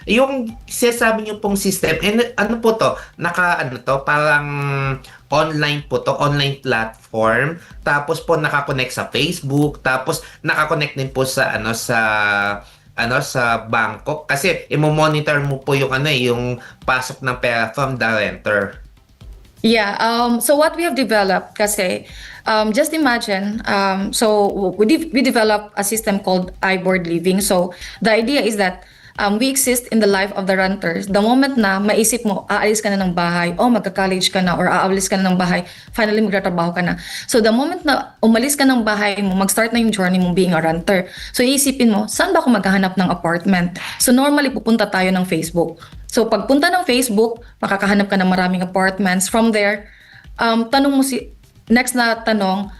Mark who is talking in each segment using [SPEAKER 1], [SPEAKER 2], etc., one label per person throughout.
[SPEAKER 1] yung sinasabi niyo pong system, ano po 'to, parang online po 'to, online platform, tapos po naka-connect sa Facebook, tapos naka-connect din po sa sa bangko kasi imo-monitor mo po yung yung pasok ng pera from the renter.
[SPEAKER 2] Yeah, so what we have developed, kasi, just imagine, we developed a system called iBoard Living. So the idea is that we exist in the life of the renters. The moment na maisip mo, aalis ka na ng bahay, o magka-college ka na, or aalis ka na ng bahay, finally magtatrabaho ka na. So the moment na umalis ka ng bahay mo, mag-start na yung journey mo being a renter. So iisipin mo, saan ba ako maghahanap ng apartment? So normally pupunta tayo ng Facebook. So pagpunta ng Facebook, makakahanap ka ng maraming apartments. From there, next na tanong,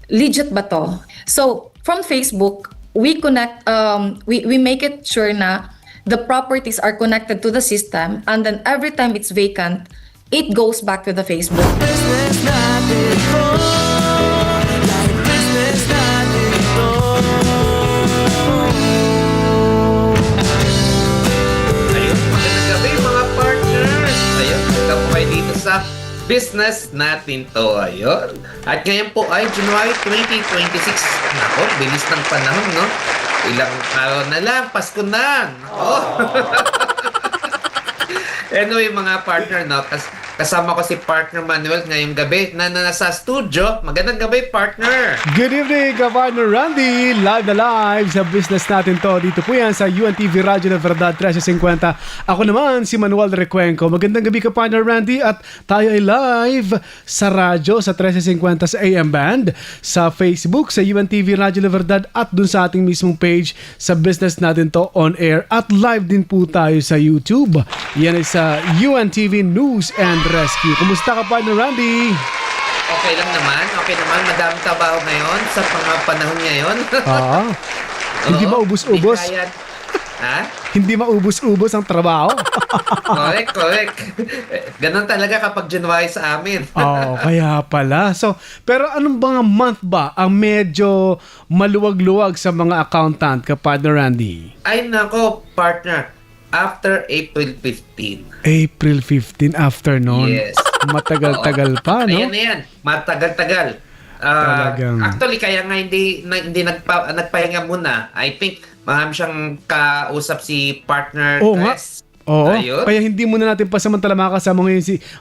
[SPEAKER 2] legit ba to? So from Facebook, we connect, we make it sure na the properties are connected to the system, and then every time it's vacant, it goes back to the Facebook.
[SPEAKER 3] Business natin to. Like business natin to.
[SPEAKER 1] Ayun, magandang gabi mga partners. Ayun, punta po kayo dito sa business natin to. Ayun. At ngayon po ay January 2026. Nako, bilis ng panahon, no? Ilang araw na lang, Pasko na. Oh. Anyway, mga partner, no? Kasama ko si partner Manuel ngayong gabi na nasa studio. Magandang gabi, partner.
[SPEAKER 4] Good evening, Kapatner Randy! Live na live sa business natin to. Dito po yan sa UNTV Radyo na Verdad 1350. Ako naman si Manuel Recuenco. Magandang gabi, Kapatner Randy. At tayo ay live sa radyo sa 1350 sa AM Band, sa Facebook, sa UNTV Radyo na Verdad, at dun sa ating mismong page sa business natin to on air. At live din po tayo sa YouTube. Yan ay sa UNTV News and Rescue. Kumusta ka, partner Randy?
[SPEAKER 1] Okay lang naman. Okay naman. Madaming trabaho ngayon sa panahon ngayon.
[SPEAKER 4] Hindi
[SPEAKER 1] Oo,
[SPEAKER 4] maubos-ubos.
[SPEAKER 1] hindi kaya- Ha?
[SPEAKER 4] Hindi maubos-ubos ang trabaho.
[SPEAKER 1] Correct. Ganon talaga kapag January sa amin.
[SPEAKER 4] Kaya pala. So, pero anong bang month ba ang medyo maluwag-luwag sa mga accountant, partner Randy?
[SPEAKER 1] Ay nako, partner. After April 15.
[SPEAKER 4] April 15 after noon.
[SPEAKER 1] Yes.
[SPEAKER 4] Matagal-tagal pa, no?
[SPEAKER 1] Ayan na yan. Matagal-tagal.
[SPEAKER 4] Talagang.
[SPEAKER 1] Actually, kaya nga hindi nagpahinga muna. I think marami siyang kausap si partner
[SPEAKER 4] Oo nga.
[SPEAKER 1] Chris.
[SPEAKER 4] Oo.
[SPEAKER 1] Ayun.
[SPEAKER 4] Kaya hindi muna natin pasamantala makakasama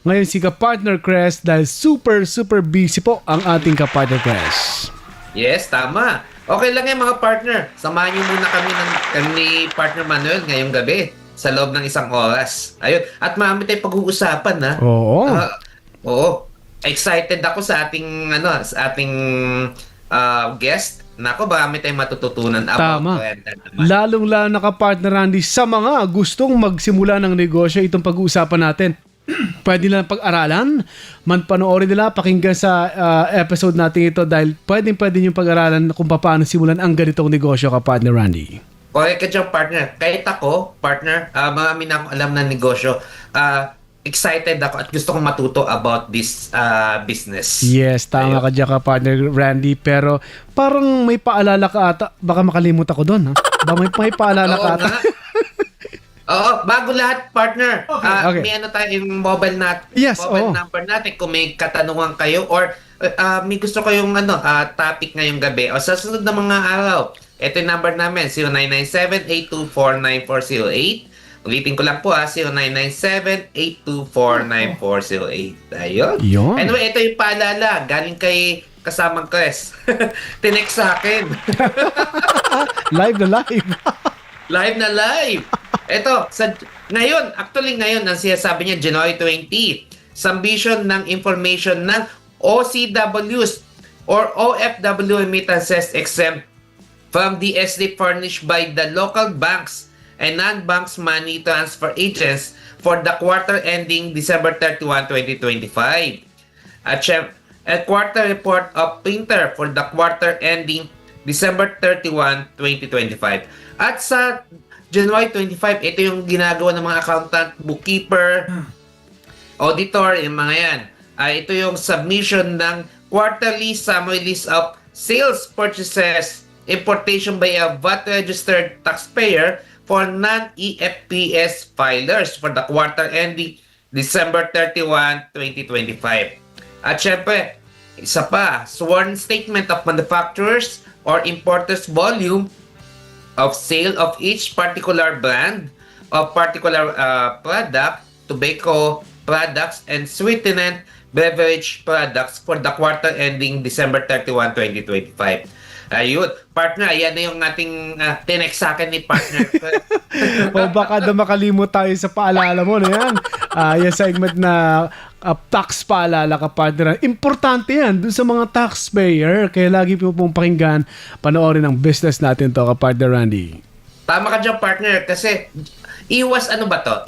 [SPEAKER 4] ngayon si ka-partner Crest dahil super busy po ang ating ka-partner Crest.
[SPEAKER 1] Yes, tama. Okay lang yan mga partner. Samahan niyo muna kami ni partner Manuel ngayong gabi sa loob ng 1 oras. Ayun. At marami tayong pag-uusapan, ha?
[SPEAKER 4] Oo.
[SPEAKER 1] Oo. Excited ako sa ating guest. Nako, marami tayong matututunan about
[SPEAKER 4] Tama.
[SPEAKER 1] rental naman.
[SPEAKER 4] Lalong-lalo na ka-partner Randy sa mga gustong magsimula ng negosyo, itong pag-uusapan natin. Pwede nila pag-aralan, panoorin nila, pakinggan sa episode natin ito dahil pwede nyo pag-aralan kung paano simulan ang ganitong negosyo, ka-partner Randy.
[SPEAKER 1] Correct ka dyan, partner. Kahit ako, partner, marami na akong alam na negosyo. Excited ako at gusto kong matuto about this business.
[SPEAKER 4] Yes, tama ka dyan, ka-partner Randy, pero parang may paalala ka ata. Baka makalimut ako doon, ha? May paalala ka
[SPEAKER 1] Oo
[SPEAKER 4] ata.
[SPEAKER 1] nga. Oo, bago lahat, partner.
[SPEAKER 4] Okay.
[SPEAKER 1] May yung mobile
[SPEAKER 4] Yes,
[SPEAKER 1] mobile
[SPEAKER 4] oo.
[SPEAKER 1] number natin kung may katanungan kayo or may gusto kayong topic ngayong gabi o sa sunod na mga araw. Ito yung number namin, 0997-824-9408. Ulitin ko lang po, 0997-824-9408. Ayun.
[SPEAKER 4] Yun.
[SPEAKER 1] Anyway, ito yung paalala. Galing kay kasamang Chris. Tinext sa akin.
[SPEAKER 4] Live na live.
[SPEAKER 1] Live na live. Ito, ngayon, ang sinasabi niya, January 20, submission ng information ng OCWs or OFW remittances exempt from DSD furnished by the local banks and non-banks money transfer agents for the quarter ending December 31, 2025. A quarter report of printer for the quarter ending December 31, 2025. At sa January 25, ito yung ginagawa ng mga accountant, bookkeeper, auditor, yung mga yan. Ito yung submission ng quarterly summary list of sales purchases, importation by a VAT-registered taxpayer for non-EFPS filers for the quarter ending December 31, 2025. At syempre, isa pa, sworn statement of manufacturers or importers volume of sale of each particular brand of particular product, tobacco products, and sweetened beverage products for the quarter ending December 31, 2025. Ayun, partner, ayan na yung ating tinext sa akin ni partner.
[SPEAKER 4] O baka na makalimot tayo sa paalala mo na yan. Yung segment na tax paalala ka, partner. Importante yan dun sa mga taxpayer. Kaya lagi po pong pakinggan, panoorin ang business natin to, partner Randy.
[SPEAKER 1] Tama ka dyan, partner, kasi iwas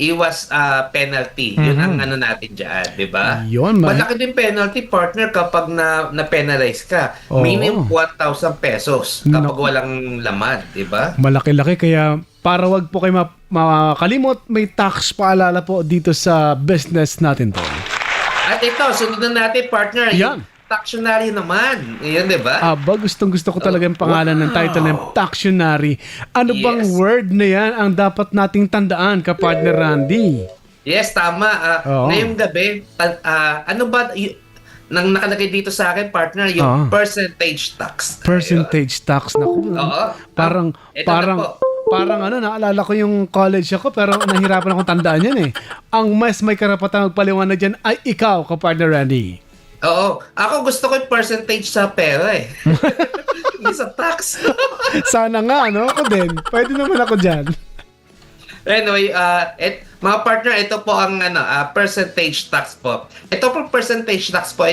[SPEAKER 1] Iwas penalty. Yun ang ano natin dyan, di ba?
[SPEAKER 4] Yun, man.
[SPEAKER 1] Malaki din penalty, partner, kapag na-penalize ka.
[SPEAKER 4] Oo.
[SPEAKER 1] Minimum 1,000 pesos kapag
[SPEAKER 4] Naku.
[SPEAKER 1] walang laman, di ba?
[SPEAKER 4] Malaki-laki, kaya para wag po kayo makalimot, may tax paalala po dito sa business natin to.
[SPEAKER 1] At ito, sunod na natin, partner.
[SPEAKER 4] Yan.
[SPEAKER 1] Yung Taxionary naman. Yun, di ba?
[SPEAKER 4] Gustong-gusto ko talaga yung pangalan ng title ng Taxionary. Ano
[SPEAKER 1] Yes.
[SPEAKER 4] bang word na yan ang dapat nating tandaan, partner Randy?
[SPEAKER 1] Yes, tama.
[SPEAKER 4] Oo.
[SPEAKER 1] Ngayong gabi, ano ba nang nakalagay dito sa akin, partner, yung percentage tax.
[SPEAKER 4] Percentage tax. Naku,
[SPEAKER 1] Oo.
[SPEAKER 4] parang,
[SPEAKER 1] Ito
[SPEAKER 4] parang,
[SPEAKER 1] na po.
[SPEAKER 4] parang naalala ko yung college ako pero nahirapan akong tandaan yan eh. Ang mas may karapatan magpaliwanag dyan ay ikaw, partner Randy.
[SPEAKER 1] Oo. Ako gusto ko yung percentage sa pera eh. Hindi sa tax.
[SPEAKER 4] Sana nga, no? Ako din. Pwede naman ako dyan.
[SPEAKER 1] Anyway, mga partner, ito po ang percentage tax po. Ito po percentage tax po,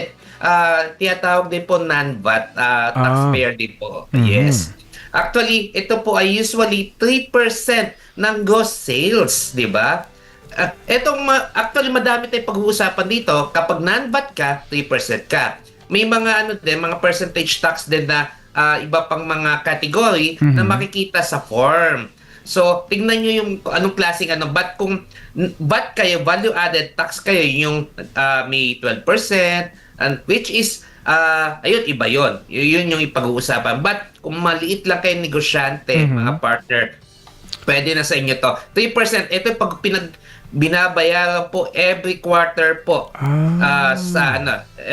[SPEAKER 1] tinatawag din po non-VAT taxpayer din po. Yes. Actually, ito po ay usually 3% ng gross sales, di ba? Actually, madami tayong pag-uusapan dito. Kapag non-VAT ka, 3% ka. May mga mga percentage tax din na iba pang mga category na makikita sa form. So, tingnan nyo yung anong klaseng VAT. Kung VAT kayo, value-added tax kayo, yung may 12%, and which is, ayun, iba yun. Yun yung ipag-uusapan. But, kung maliit lang kayo negosyante, mga partner, pwede na sa inyo to. 3%, ito pag binabayaran po every quarter po sa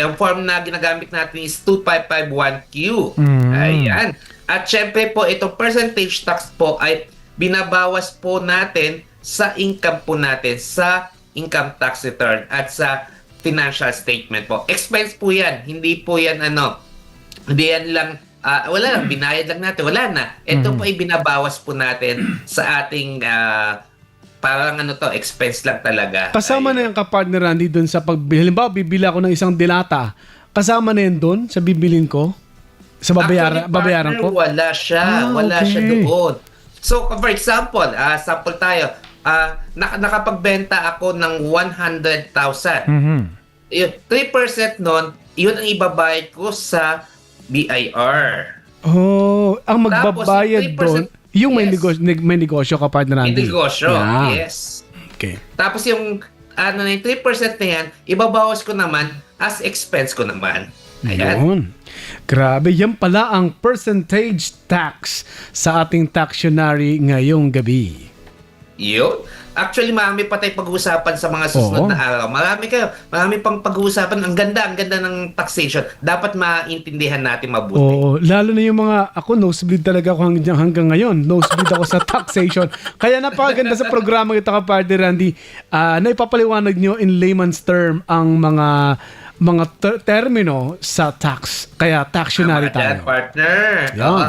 [SPEAKER 1] yung form na ginagamit natin is 2551Q. Ayan. At syempre po, itong percentage tax po ay binabawas po natin sa income po natin, sa income tax return at sa financial statement po. Expense po yan. Hindi po yan hindi yan lang wala lang, binayad lang natin. Wala na. Ito po ay binabawas po natin sa ating parang expense lang talaga.
[SPEAKER 4] Kasama na yung partner Randy doon sa pagbili. Halimbawa, bibili ako ng isang dilata. Kasama na yun doon sa bibilin ko? Sa babayaran
[SPEAKER 1] Actually,
[SPEAKER 4] ko?
[SPEAKER 1] partner, wala siya. Wala
[SPEAKER 4] okay.
[SPEAKER 1] siya doon. So, for example, sample tayo. Nakapagbenta ako ng 100,000. Yun, 3% nun, yun ang ibabayad ko sa BIR.
[SPEAKER 4] Ang magbabayad
[SPEAKER 1] Tapos,
[SPEAKER 4] doon, yung may,
[SPEAKER 1] yes.
[SPEAKER 4] may negosyo ka, partner Randy.
[SPEAKER 1] May negosyo,
[SPEAKER 4] Yeah.
[SPEAKER 1] yes.
[SPEAKER 4] Okay.
[SPEAKER 1] Tapos yung yung 3% na yan, ibabawas ko naman as expense ko naman. Ayan.
[SPEAKER 4] Yun. Grabe, yan pala ang percentage tax sa ating Taxionary ngayong gabi.
[SPEAKER 1] Yun. Actually, marami pa tayong pag-uusapan sa mga susunod na araw. Marami pang pag-uusapan. Ang ganda ng taxation. Dapat maintindihan natin mabuti.
[SPEAKER 4] Oo, lalo na yung ako, nosebleed talaga ako hanggang ngayon. Nosebleed ako sa taxation. Kaya napakaganda sa programa ito, partner Randy, na ipapaliwanag nyo in layman's term ang mga termino sa tax. Kaya Taxionary
[SPEAKER 1] Tama dyan,
[SPEAKER 4] tayo.
[SPEAKER 1] partner.
[SPEAKER 4] Yan.
[SPEAKER 1] Oo.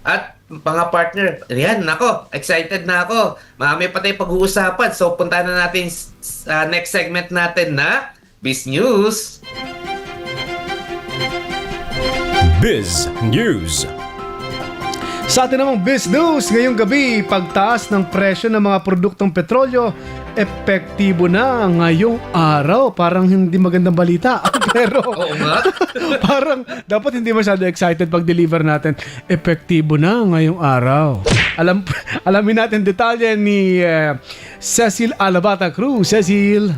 [SPEAKER 1] At mga partner, yan, excited na ako. Marami pa tayong pag-uusapan. So, punta na natin sa next segment natin na Biz News.
[SPEAKER 5] Biz News.
[SPEAKER 4] Sa atin namang Biz News, ngayong gabi, pagtaas ng presyo ng mga produktong petrolyo, epektibo na ngayong araw. Parang hindi magandang balita. Pero
[SPEAKER 1] Oo nga.
[SPEAKER 4] parang dapat hindi masyado excited pag deliver natin. Epektibo na ngayong araw. Alamin natin detalye ni Cecil Alabata Cruz. Cecil.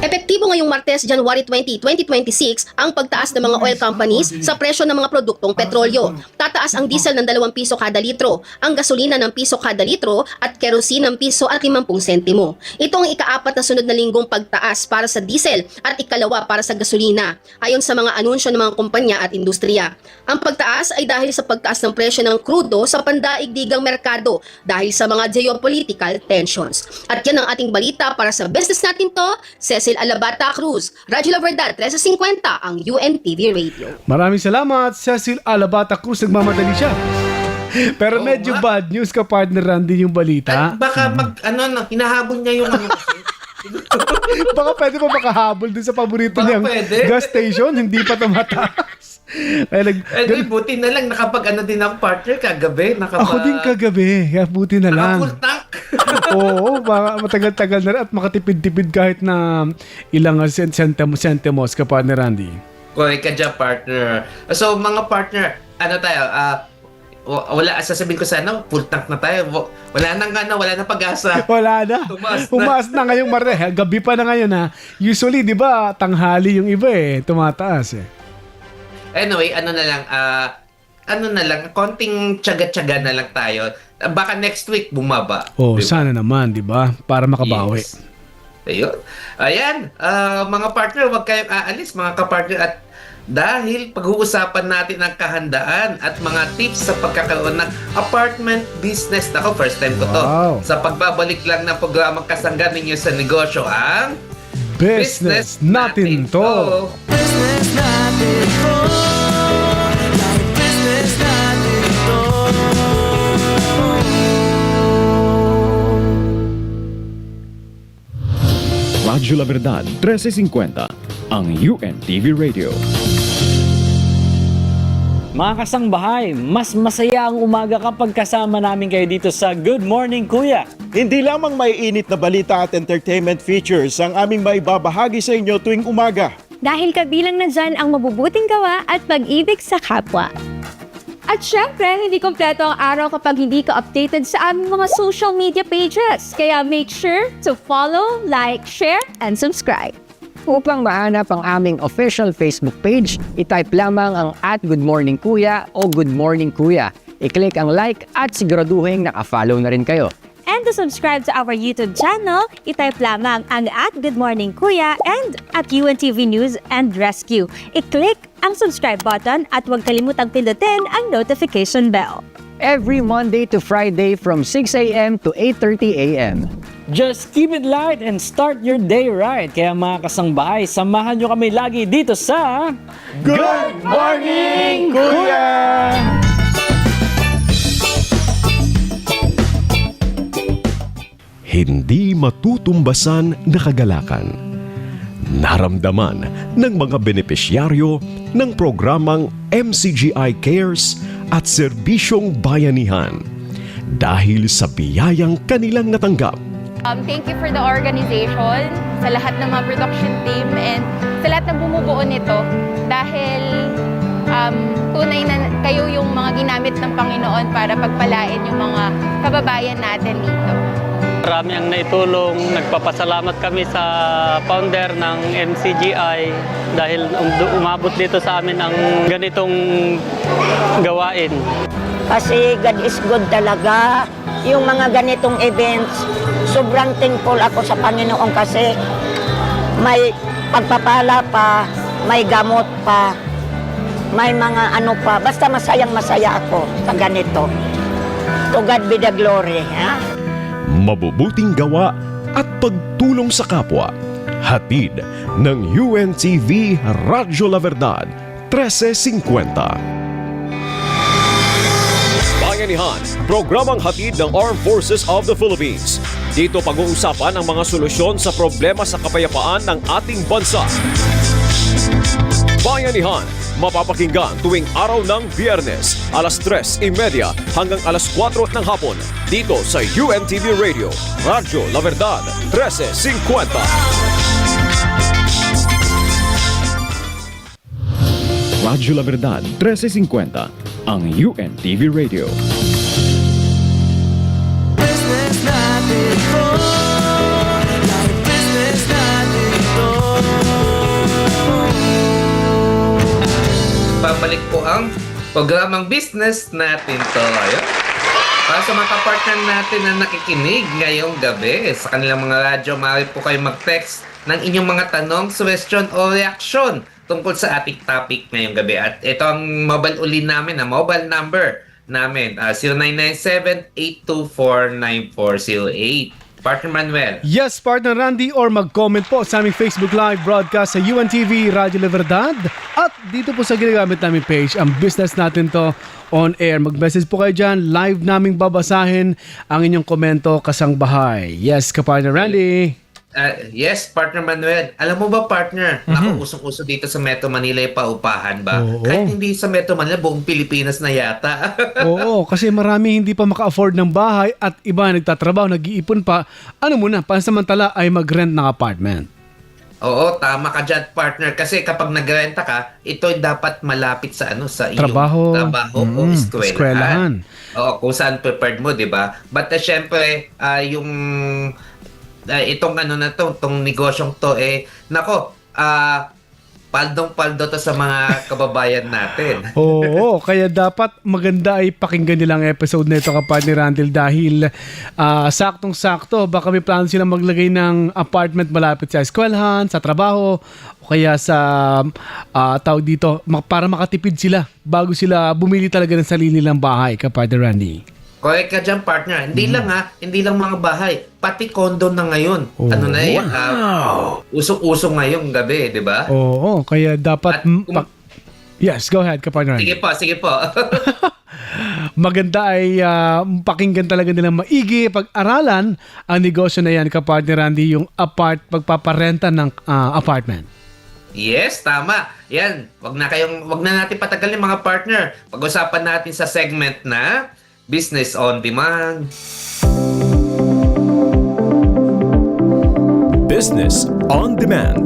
[SPEAKER 6] Epektibo Epektibo ngayong Martes, January 20, 2026 ang pagtaas ng mga oil companies sa presyo ng mga produktong petrolyo. Tataas ang diesel ng 2 piso kada litro, ang gasolina ng piso kada litro at kerosene ng piso at 50 sentimo. Ito ang ika-4 na sunod na linggong pagtaas para sa diesel at ikalawa para sa gasolina, ayon sa mga anunsyo ng mga kumpanya at industriya. Ang pagtaas ay dahil sa pagtaas ng presyo ng krudo sa pandaigdigang merkado dahil sa mga geopolitical tensions. At yan ang ating balita para sa business natin to, Cecil Alabata Cruz, Radyo La Verdad 1350 ang UNTV Radio.
[SPEAKER 4] Maraming salamat, Cecil Alabata Cruz. Nagmamadali siya. Pero
[SPEAKER 1] Oo
[SPEAKER 4] medyo
[SPEAKER 1] nga.
[SPEAKER 4] bad news ka, partner Randy, yung balita.
[SPEAKER 1] Baka hinahabol niya yung ano kasi.
[SPEAKER 4] Baka pwede pa makahabol dun sa paborito
[SPEAKER 1] Baka
[SPEAKER 4] niyang
[SPEAKER 1] pwede.
[SPEAKER 4] gas station, hindi pa tumataas. Kaya
[SPEAKER 1] Buti na lang nakapag ano din ako partner kagabi.
[SPEAKER 4] ako din kagabi, kaya buti na lang.
[SPEAKER 1] Naka-full tank.
[SPEAKER 4] Oo, baka matagal-tagal na rin at makatipid-tipid kahit na ilang sentimos ka, partner Randy.
[SPEAKER 1] Correct ka dyan, partner. So, mga partner, ano tayo, wala, sasabihin ko sana, full tank na tayo. Wala nang pag-asa.
[SPEAKER 4] Wala na.
[SPEAKER 1] Tumaas na.
[SPEAKER 4] Humaas na ngayong Martes. Gabi pa na ngayon ha. Usually, di ba, tanghali yung iba tumataas
[SPEAKER 1] Anyway, ano na lang, konting tiyaga-tiyaga na lang tayo. Baka next week bumaba.
[SPEAKER 4] Oh,
[SPEAKER 1] Diba?
[SPEAKER 4] sana naman, di ba? Para makabawi.
[SPEAKER 1] Yes. Ayun. Ayan, mga partner, huwag kayong aalis, mga kapartner. At dahil pag-uusapan natin ang kahandaan at mga tips sa pagkakaroon ng apartment business. Ako, first time ko to.
[SPEAKER 4] Wow.
[SPEAKER 1] Sa pagbabalik lang ng programang Kasangga ninyo sa negosyo, ang
[SPEAKER 4] Business natin to.
[SPEAKER 3] Business natin to. Like business natin to.
[SPEAKER 5] Radyo La Verdad 1350, ang UNTV Radio.
[SPEAKER 7] Mga kasangbahay, mas masaya ang umaga kapag kasama namin kayo dito sa Good Morning Kuya.
[SPEAKER 8] Hindi lamang may init na balita at entertainment features ang aming maibabahagi sa inyo tuwing umaga.
[SPEAKER 9] Dahil kabilang na dyan ang mabubuting gawa at pag-ibig sa kapwa. At syempre, hindi kompleto ang araw kapag hindi ka updated sa aming mga social media pages. Kaya make sure to follow, like, share, and subscribe.
[SPEAKER 10] Upang mahanap ang aming official Facebook page, itype lamang ang @goodmorningkuya o Good Morning Kuya. I-click ang like at siguraduhin naka-follow na rin kayo.
[SPEAKER 9] And to subscribe to our YouTube channel, itype lamang ang @goodmorningkuya and @UNTV News and Rescue. I-click ang subscribe button at huwag kalimutang pindutin ang notification bell.
[SPEAKER 10] Every Monday to Friday from 6 a.m. to 8:30 a.m.
[SPEAKER 7] Just keep it light and start your day right. Kaya mga kasangbahay, samahan nyo kami lagi dito sa
[SPEAKER 8] Good Morning, Kuya!
[SPEAKER 5] Hindi matutumbasan na kagalakan. Naramdaman ng mga benepisyaryo ng programang MCGI Cares at Serbisyong Bayanihan dahil sa biyayang kanilang natanggap.
[SPEAKER 11] Thank you for the organization, sa lahat ng mga production team, and sa lahat ng bumubuo nito dahil tunay na kayo yung mga ginamit ng Panginoon para pagpalain yung mga kababayan natin dito.
[SPEAKER 7] Marami ang naitulong. Nagpapasalamat kami sa founder ng MCGI dahil umabot dito sa amin ang ganitong gawain.
[SPEAKER 12] Kasi God is good talaga. Yung mga ganitong events, sobrang thankful ako sa Panginoon kasi may pagpapala pa, may gamot pa, may mga ano pa. Basta masayang masaya ako sa ganito. To God be the glory. Ha?
[SPEAKER 5] Mabubuting gawa at pagtulong sa kapwa. Hatid ng UNTV Radyo La Verdad 1350. Bayanihan, programang hatid ng Armed Forces of the Philippines. Dito pag-uusapan ang mga solusyon sa problema sa kapayapaan ng ating bansa. Bayanihan, mapapakinggan tuwing araw ng Biyernes, alas 3:30 hanggang alas 4 ng hapon, dito sa UNTV Radio, Radyo La Verdad 1350. Radyo La Verdad 1350, ang UNTV Radio.
[SPEAKER 3] Business natin to. Like business natin to.
[SPEAKER 1] nagbabalik po ang programang business natin to. Ayun. Para sa mga partner natin na nakikinig ngayong gabi sa kanilang mga radyo, maaari po kayo mag-text ng inyong mga tanong, suggestion o reaksyon tungkol sa ating topic ngayong gabi. At ito ang mobile uli namin, mobile number namin, 0997-824-9408. Partner Manuel.
[SPEAKER 4] Yes, Partner Randy, or mag-comment po sa aming Facebook Live broadcast sa UNTV Radyo La Verdad at dito po sa ginagamit namin page, ang business natin to on air. Mag-message po kayo dyan, live naming babasahin ang inyong komento kasangbahay. Yes, ka-Partner Randy.
[SPEAKER 1] Yes, Partner Manuel. Alam mo ba, partner, naku, usong-uso dito sa Metro Manila yung paupahan ba?
[SPEAKER 4] Oo.
[SPEAKER 1] Kahit hindi sa Metro Manila, buong Pilipinas na yata.
[SPEAKER 4] Oo, kasi marami hindi pa maka-afford ng bahay at iba nagtatrabaho, nag-iipon pa. Ano muna, pansamantala ay mag-rent ng apartment.
[SPEAKER 1] Oo, tama ka dyan, partner. Kasi kapag nagrenta ka, ito dapat malapit sa sa iyong
[SPEAKER 4] Trabaho.
[SPEAKER 1] o eskwelahan.
[SPEAKER 4] Eskwelahan.
[SPEAKER 1] Oo, kung saan prepared mo, di ba? But syempre, yung itong itong negosyong to, nako, paldong-paldo to sa mga kababayan natin.
[SPEAKER 4] Oo, kaya dapat maganda ay pakinggan nilang episode na ito, kapatid ni Randall, dahil saktong-sakto, baka may plano silang maglagay ng apartment malapit sa eskwelahan, sa trabaho, o kaya sa tawag dito, para makatipid sila bago sila bumili talaga ng sarili nilang bahay, kapatid Randy.
[SPEAKER 1] Correct ka dyan, partner. Hindi lang mga bahay, pati condo na ngayon.
[SPEAKER 4] Oh,
[SPEAKER 1] Usong-usong ngayong gabi, di ba?
[SPEAKER 4] Oo, kaya dapat...
[SPEAKER 1] At
[SPEAKER 4] yes, go ahead, kapatid Randy.
[SPEAKER 1] Sige po.
[SPEAKER 4] Maganda ay pakinggan talaga nilang maigi, pag-aralan ang negosyo na yan, kapatid Randy, yung pagpaparenta ng apartment.
[SPEAKER 1] Yes, tama. Yan, wag na natin patagalin mga partner. Pag-usapan natin sa segment na Business on Demand.
[SPEAKER 5] Business on Demand.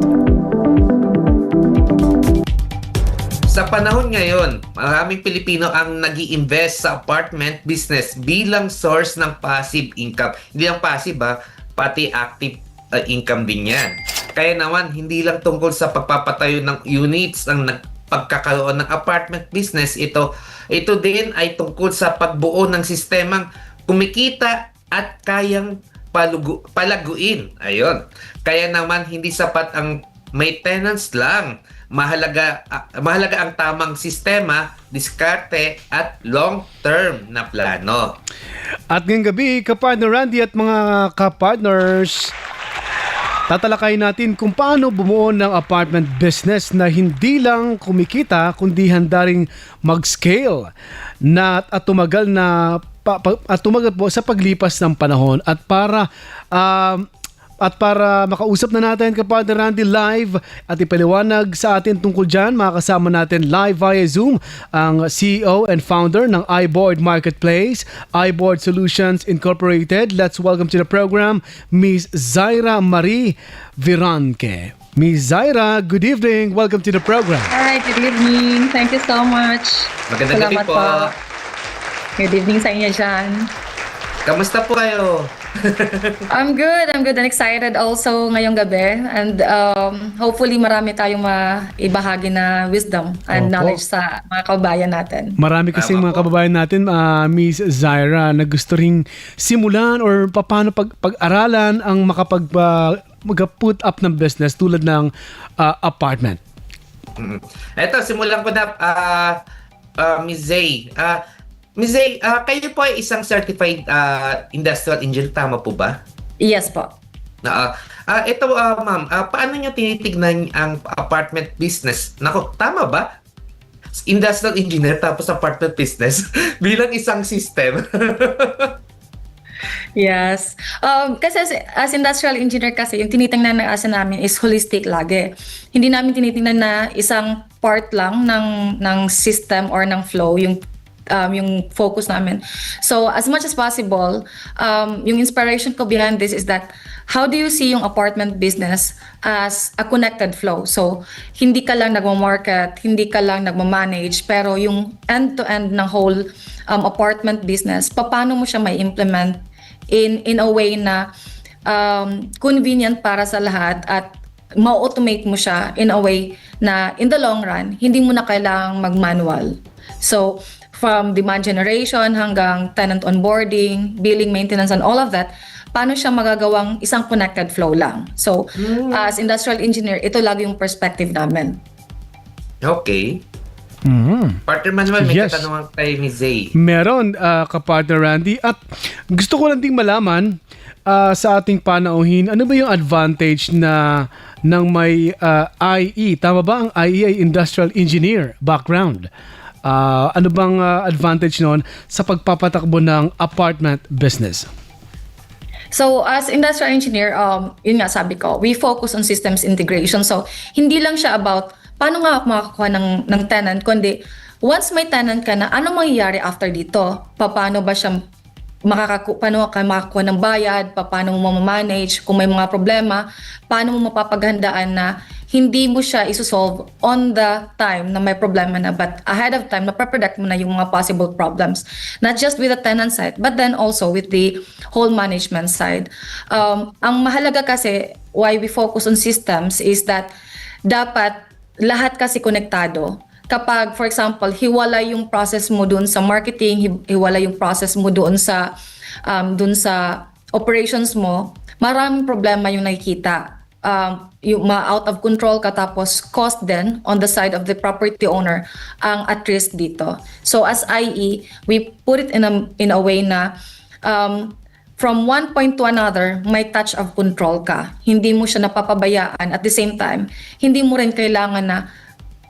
[SPEAKER 1] Sa panahon ngayon, maraming Pilipino ang nag-i-invest sa apartment business bilang source ng passive income. Hindi lang passive pati active income din yan. Kaya naman, hindi lang tungkol sa pagpapatayo ng units ang pagkakaroon ng apartment business, ito din ay tungkol sa pagbuo ng sistemang kumikita at kayang palaguin. Ayun. Kaya naman hindi sapat ang maintenance lang. Mahalaga ang tamang sistema, diskarte at long-term na plano.
[SPEAKER 4] At ngayong gabi, kapartner Randy at mga kapartners, tatalakayin natin kung paano bumuo ng apartment business na hindi lang kumikita kundi handa ring mag-scale at tumagal po sa paglipas ng panahon at para makausap na natin kapatid Randy live at ipaliwanag sa atin tungkol dyan, makakasama natin live via Zoom ang CEO and founder ng iBoard Marketplace, iBoard Solutions Incorporated. Let's welcome to the program, Ms. Zaira Marie Viranque. Ms. Zaira, good evening. Welcome to the program.
[SPEAKER 2] Hi, good evening. Thank you so much.
[SPEAKER 1] Magandang gabi po.
[SPEAKER 2] Good evening sa inyo dyan.
[SPEAKER 1] Kamusta po kayo?
[SPEAKER 2] I'm good and excited also ngayong gabi, and hopefully marami tayong maibahagi na wisdom and knowledge sa mga kababayan natin.
[SPEAKER 4] Marami kasing mga kababayan natin, Ms. Zaira, na gusto ring simulan or paano pag-aralan ang mag-put up ng business tulad ng apartment.
[SPEAKER 1] Eto, simulan ko na, Ms. Zay. Ms. Zay, kayo po ay isang certified industrial engineer, tama po ba?
[SPEAKER 2] Yes po.
[SPEAKER 1] Ito, ma'am, paano nyo tinitignan ang apartment business? Nako, tama ba? Industrial engineer tapos apartment business bilang isang system.
[SPEAKER 2] Yes. Kasi as industrial engineer kasi, yung tinitingnan na asa namin is holistic lagi. Hindi namin tinitingnan na isang part lang ng system or ng flow, yung focus namin. So, as much as possible, yung inspiration ko behind this is that how do you see yung apartment business as a connected flow? So, hindi ka lang nagmamarket, hindi ka lang nagmamanage, pero yung end-to-end ng whole apartment business, paano mo siya may implement in a way na convenient para sa lahat at ma-automate mo siya in a way na in the long run, hindi mo na kailangang mag-manual. So, from demand generation hanggang tenant onboarding, billing, maintenance, and all of that, paano siya magagawang isang connected flow lang. So, as industrial engineer, ito lagi yung perspective namin.
[SPEAKER 1] Okay. Partner Manuel, may
[SPEAKER 4] Yes.
[SPEAKER 1] katanungan kay Miss Zay.
[SPEAKER 4] Meron, kapartner Randy. At gusto ko lang ding malaman sa ating panauhin, ano ba yung advantage na ng may IE? Tama ba ang IE ay industrial engineer background? Ano bang advantage noon sa pagpapatakbo ng apartment business?
[SPEAKER 2] So, as industrial engineer, yun nga sabi ko, we focus on systems integration. So, hindi lang siya about paano nga ako makakuha ng tenant, kundi once may tenant ka na, ano mangyayari after dito? Paano ba siya paano ka makakuha ng bayad? Paano mo ma-manage? Kung may mga problema, paano mo mapapaghandaan na hindi mo siya isosolve on the time na may problema na, but ahead of time, na-predict mo na yung mga possible problems. Not just with the tenant side, but then also with the whole management side. Ang mahalaga kasi, why we focus on systems is that dapat lahat kasi konektado. Kapag, for example, hiwala yung process mo doon sa marketing, hiwala yung process mo doon sa operations mo, maraming problema yung nakikita. Yung out of control ka, tapos cost din on the side of the property owner ang at risk dito. So as IE, we put it in a way na from one point to another, may touch of control ka. Hindi mo siya napapabayaan. At the same time, hindi mo rin kailangan na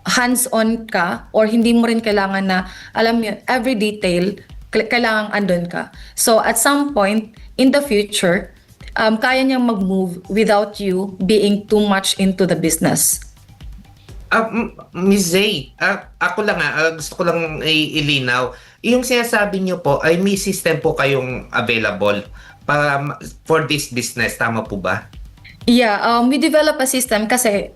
[SPEAKER 2] hands-on ka, or hindi mo rin kailangan na, alam mo yun, every detail, kailangan andun ka. So at some point in the future, kaya niyang mag-move without you being too much into the business.
[SPEAKER 1] Miss Zay, ako lang gusto ko lang ilinaw. Yung sinasabi niyo po ay may system po kayong available for this business, tama po ba?
[SPEAKER 2] Yeah, we develop a system kasi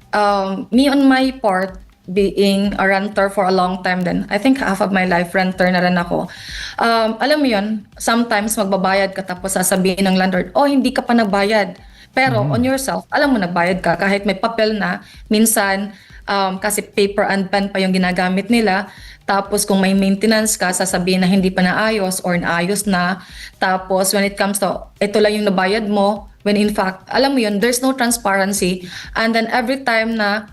[SPEAKER 2] me on my part, being a renter for a long time then, I think half of my life renter na rin ako. Alam mo yun, sometimes magbabayad ka tapos sasabihin ng landlord, oh, hindi ka pa nagbayad. Pero on yourself, alam mo nagbayad ka kahit may papel na, minsan kasi paper and pen pa yung ginagamit nila. Tapos kung may maintenance ka, sasabihin na hindi pa naayos or naayos na. Tapos when it comes to, ito lang yung nabayad mo, when in fact, alam mo yun, there's no transparency. And then every time na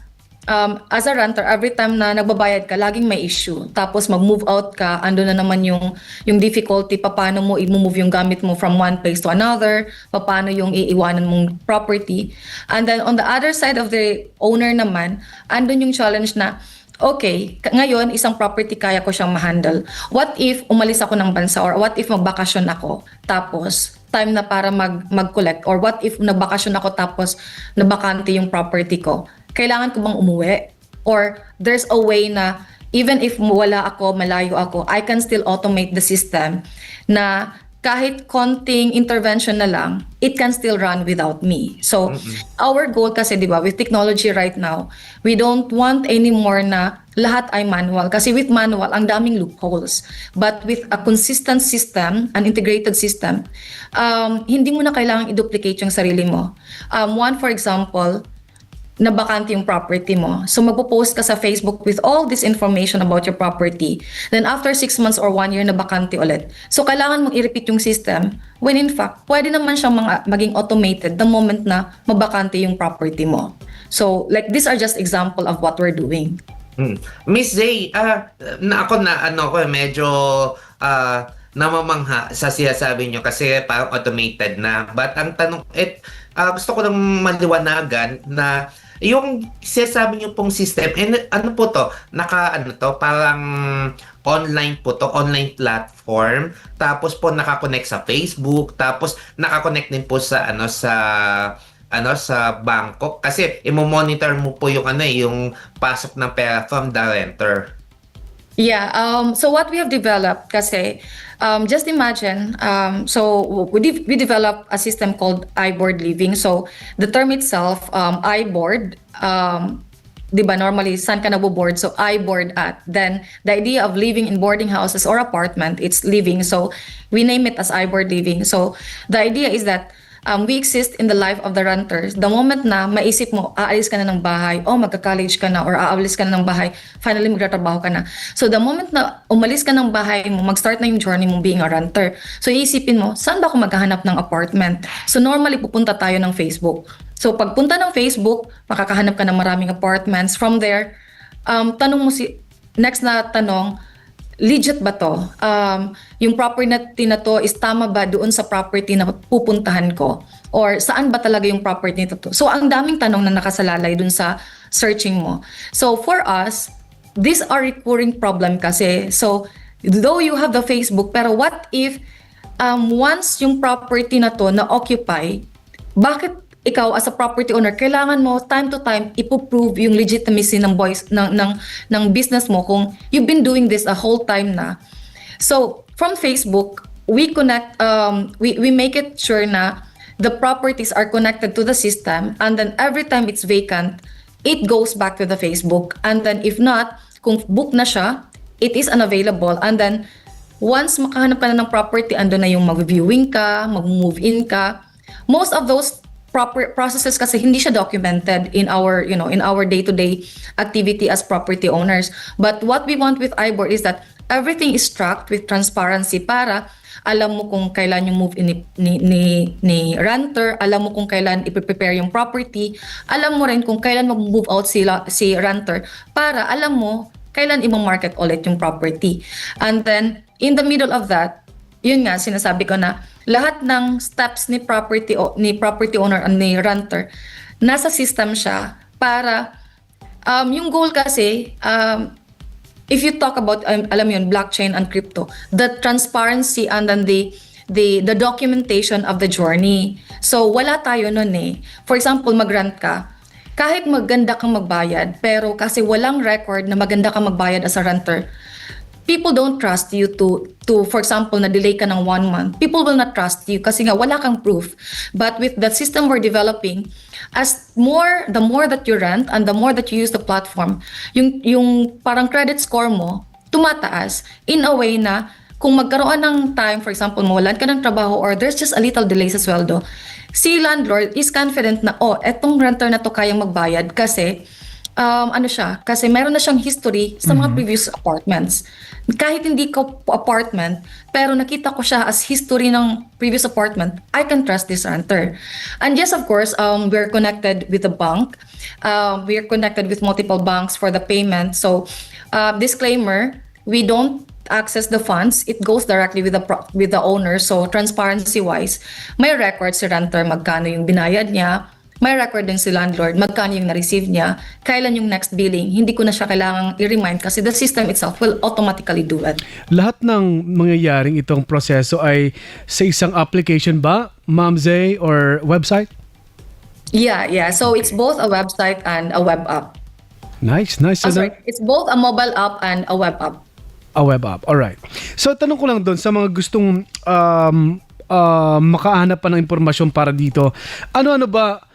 [SPEAKER 2] as a renter, every time na nagbabayad ka, laging may issue. Tapos mag-move out ka, ando na naman yung difficulty, paano mo i-move yung gamit mo from one place to another, paano yung iiwanan mong property. And then on the other side of the owner naman, andun yung challenge na, okay, ngayon isang property kaya ko siyang ma-handle. What if umalis ako ng bansa, or what if magbakasyon ako, tapos time na para mag-collect, or what if nagbakasyon ako tapos nabakante yung property ko? Kailangan ko bang umuwi? Or there's a way na even if wala ako, malayo ako, I can still automate the system na kahit konting intervention na lang, it can still run without me. So, our goal kasi, di ba, with technology right now, we don't want anymore na lahat ay manual. Kasi with manual, ang daming loopholes. But with a consistent system, an integrated system, hindi mo na kailangang i-duplicate yung sarili mo. One, for example, na bakante yung property mo. So magpo-post ka sa Facebook with all this information about your property. Then after 6 months or 1 year na bakante ulit. So kailangan mong i-repeat yung system when in fact, pwede naman siyang maging automated the moment na mabakante yung property mo. So like these are just example of what we're doing.
[SPEAKER 1] Miss Zay, medyo namamangha sa sinasabi nyo kasi parang automated na. But ang tanong, gusto ko lang maliwanagan na yung sinasabi nyo pong system, ano po to? Parang online po to, online platform. Tapos po nakakonect sa Facebook, tapos nakakonect din po sa sa bangko kasi imo-monitor mo po yung yung pasok ng pera from the renter.
[SPEAKER 2] Yeah, so what we have developed kasi, just imagine, so we developed a system called iBoard Living. So the term itself, iBoard, di ba normally, saan ka nagbo-board? So iBoard at. Then the idea of living in boarding houses or apartment, it's living. So we name it as iBoard Living. So the idea is that we exist in the life of the renters. The moment na maisip mo, aalis ka na ng bahay, o magka-college ka na, or aalis ka na ng bahay, finally magtatrabaho ka na. So the moment na umalis ka ng bahay mo, mag-start na yung journey mo being a renter. So iisipin mo, saan ba ako maghahanap ng apartment? So normally pupunta tayo ng Facebook. So pagpunta ng Facebook, makakahanap ka ng maraming apartments. From there, tanong mo next na tanong, legit ba to? Yung property na to is tama ba doon sa property na pupuntahan ko? Or saan ba talaga yung property nito to? So ang daming tanong na nakasalalay doon sa searching mo. So for us, these are recurring problem kasi. So though you have the Facebook, pero what if once yung property na to na-occupy, bakit ikaw as a property owner, kailangan mo time to time ipo-prove yung legitimacy ng ng business mo kung you've been doing this a whole time na. So from Facebook, we connect, we make it sure na the properties are connected to the system, and then every time it's vacant, it goes back to the Facebook. And then if not, kung book na siya, it is unavailable. And then once makahanap ka na ng property, ando na yung mag-viewing ka, mag-move in ka. Most of those proper processes kasi hindi siya documented in our day-to-day activity as property owners. But what we want with IBOR is that everything is tracked with transparency para alam mo kung kailan yung move in ni renter, alam mo kung kailan i-prepare yung property, alam mo rin kung kailan mag-move out si renter para alam mo kailan i-market ulit yung property. And then in the middle of that, yun nga sinasabi ko na lahat ng steps ni property owner and ni renter nasa system siya para yung goal kasi if you talk about alam mo yun, blockchain and crypto, the transparency and then the documentation of the journey. So wala tayo nun eh. For example, mag-rent ka, kahit maganda kang magbayad pero kasi walang record na maganda kang magbayad as a renter, people don't trust you to for example, na delay ka ng 1 month. People will not trust you kasi nga wala kang proof. But with the system we're developing, the more that you rent and the more that you use the platform, yung parang credit score mo tumataas in a way na kung magkaroon ng time, for example, mawalan ka ng trabaho or there's just a little delay sa sweldo, si landlord is confident na, etong renter na to kayang magbayad kasi kasi meron na siyang history sa mga previous apartments. Kahit hindi ko apartment, pero nakita ko siya as history ng previous apartment, I can trust this renter. And yes, of course, we're connected with the bank. We're connected with multiple banks for the payment. So, disclaimer, we don't access the funds. It goes directly with the owner. So, transparency-wise, may record si renter magkano yung binayad niya. May record din si landlord, magkano yung na-receive niya, kailan yung next billing. Hindi ko na siya kailangang i-remind kasi the system itself will automatically do it.
[SPEAKER 4] Lahat ng mangyayaring itong proseso ay sa isang application ba, Ma'am Zay, or website?
[SPEAKER 2] Yeah. So it's both a website and a web app.
[SPEAKER 4] Nice.
[SPEAKER 2] It's both a mobile app and a web app.
[SPEAKER 4] A web app, alright. So tanong ko lang doon sa mga gustong makahanap pa ng impormasyon para dito. Ano ba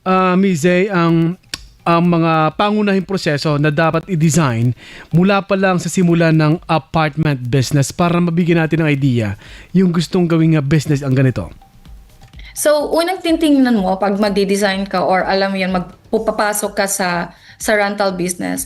[SPEAKER 4] Ms. Zay, ang mga pangunahing proseso na dapat i-design mula pa lang sa simula ng apartment business para mabigyan natin ng idea yung gustong gawing business ang ganito?
[SPEAKER 2] So, unang titingnan mo pag magdi-design ka or alam mo yan, magpapasok ka sa rental business,